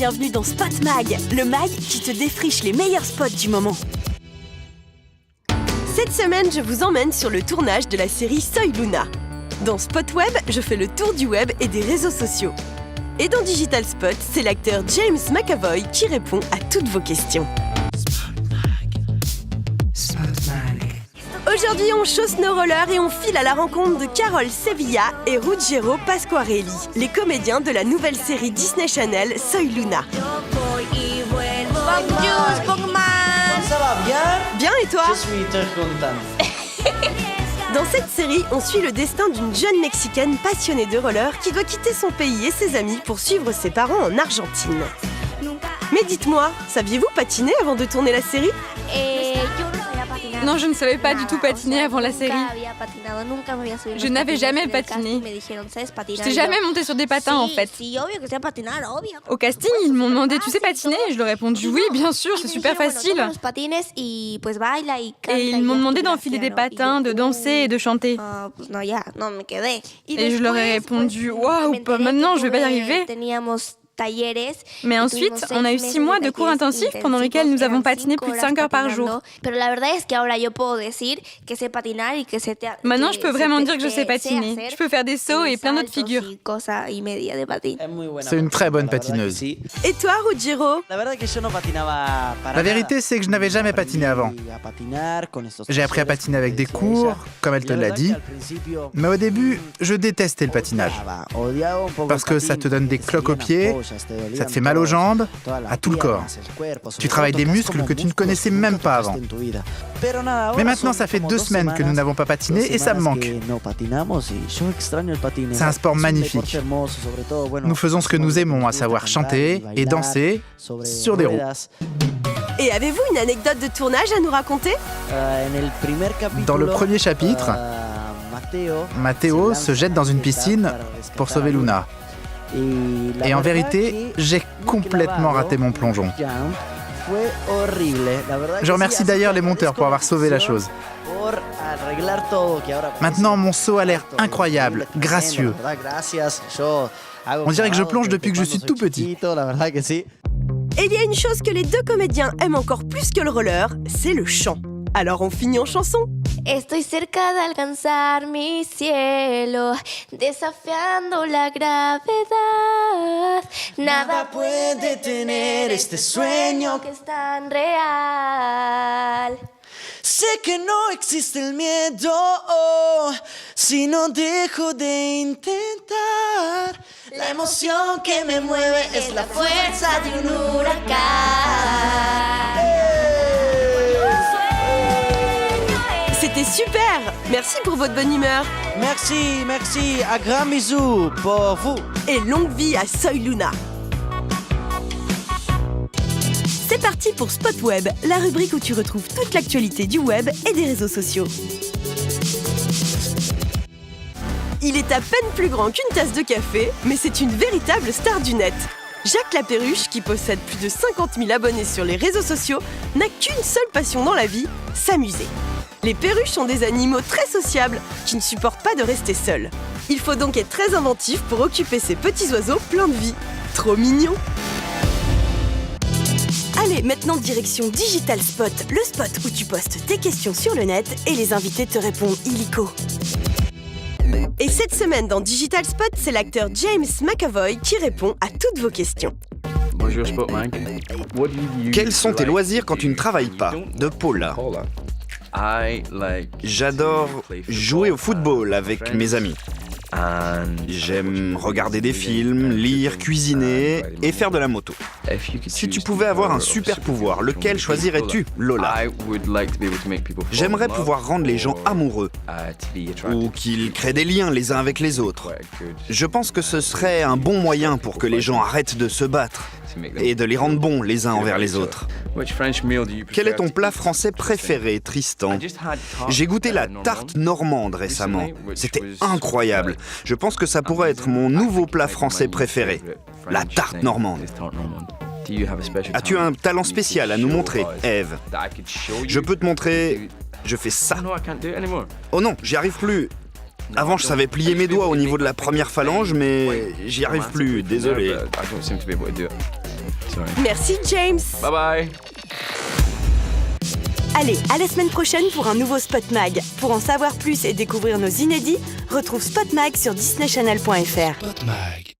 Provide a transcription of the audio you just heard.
bienvenue dans Spot Mag, le mag qui te défriche les meilleurs spots du moment. Cette semaine, je vous emmène sur le tournage de la série Soy Luna. Dans Spot Web, je fais le tour du web et des réseaux sociaux. Et dans Digital Spot, c'est l'acteur James McAvoy qui répond à toutes vos questions. Aujourd'hui, on chausse nos rollers et on file à la rencontre de Carol Sevilla et Ruggero Pasquarelli, les comédiens de la nouvelle série Disney Channel Soy Luna. Bonjour, Spockman. Ça va bien? Bien et toi? Je suis très content. Dans cette série, on suit le destin d'une jeune Mexicaine passionnée de roller qui doit quitter son pays et ses amis pour suivre ses parents en Argentine. Mais dites-moi, saviez-vous patiner avant de tourner la série? Non, je ne savais pas du tout patiner avant la série. Je n'avais jamais patiné. Je n'étais jamais montée sur des patins en fait. Au casting, ils m'ont demandé tu sais patiner? Je leur ai répondu oui, bien sûr, c'est super facile. Et ils m'ont demandé d'enfiler des patins, de danser et de chanter. Et je leur ai répondu waouh, pas maintenant, je vais pas y arriver. Mais ensuite, on a eu 6 mois de cours intensifs pendant lesquels nous avons patiné plus de 5 heures par jour. Maintenant, je peux vraiment dire que je sais patiner. Je peux faire des sauts et plein d'autres figures. C'est une très bonne patineuse. Et toi, Ruggero? La vérité, c'est que je n'avais jamais patiné avant. J'ai appris à patiner avec des cours, comme elle te l'a dit. Mais au début, je détestais le patinage. Parce que ça te donne des cloques aux pieds, ça te fait mal aux jambes, à tout le corps. Tu travailles des muscles que tu ne connaissais même pas avant. Mais maintenant, ça fait 2 semaines que nous n'avons pas patiné et ça me manque. C'est un sport magnifique. Nous faisons ce que nous aimons, à savoir chanter et danser sur des roues. Et avez-vous une anecdote de tournage à nous raconter? Dans le premier chapitre, Matteo se jette dans une piscine pour sauver Luna. Et en vérité, j'ai complètement raté mon plongeon. Je remercie d'ailleurs les monteurs pour avoir sauvé la chose. Maintenant, mon saut a l'air incroyable, gracieux. On dirait que je plonge depuis que je suis tout petit. Et il y a une chose que les 2 comédiens aiment encore plus que le roller, c'est le chant. Alors on finit en chanson. Estoy cerca de alcanzar mi cielo, desafiando la gravedad. Nada puede detener este sueño que es tan real. Sé que no existe el miedo si no dejo de intentar. La emoción que me mueve es la fuerza de un huracán. C'était super! Merci pour votre bonne humeur. Merci, un grand bisou pour vous. Et longue vie à Soy Luna. C'est parti pour Spot Web, la rubrique où tu retrouves toute l'actualité du web et des réseaux sociaux. Il est à peine plus grand qu'une tasse de café, mais c'est une véritable star du net. Jacques Laperruche, qui possède plus de 50 000 abonnés sur les réseaux sociaux, n'a qu'une seule passion dans la vie, s'amuser. Les perruches sont des animaux très sociables qui ne supportent pas de rester seuls. Il faut donc être très inventif pour occuper ces petits oiseaux pleins de vie. Trop mignon! Allez, maintenant direction Digital Spot, le spot où tu postes tes questions sur le net et les invités te répondent illico. Et cette semaine dans Digital Spot, c'est l'acteur James McAvoy qui répond à toutes vos questions. Bonjour Spotman. Quels sont tes loisirs quand tu ne travailles pas? De Paula. J'adore jouer au football avec mes amis. J'aime regarder des films, lire, cuisiner et faire de la moto. Si tu pouvais avoir un super pouvoir, lequel choisirais-tu, Lola? J'aimerais pouvoir rendre les gens amoureux ou qu'ils créent des liens les uns avec les autres. Je pense que ce serait un bon moyen pour que les gens arrêtent de se battre et de les rendre bons les uns envers les autres. Quel est ton plat français préféré, Tristan? J'ai goûté la tarte normande récemment. C'était incroyable. Je pense que ça pourrait être mon nouveau plat français préféré, la tarte normande. As-tu un talent spécial à nous montrer, Eve? Je peux te montrer... Je fais ça. Oh non, j'y arrive plus. Avant, je savais plier mes doigts au niveau de la première phalange, mais j'y arrive plus, désolé. Merci James. Bye bye. Allez, à la semaine prochaine pour un nouveau Spot Mag. Pour en savoir plus et découvrir nos inédits, retrouve Spot Mag sur disneychannel.fr. Spot Mag.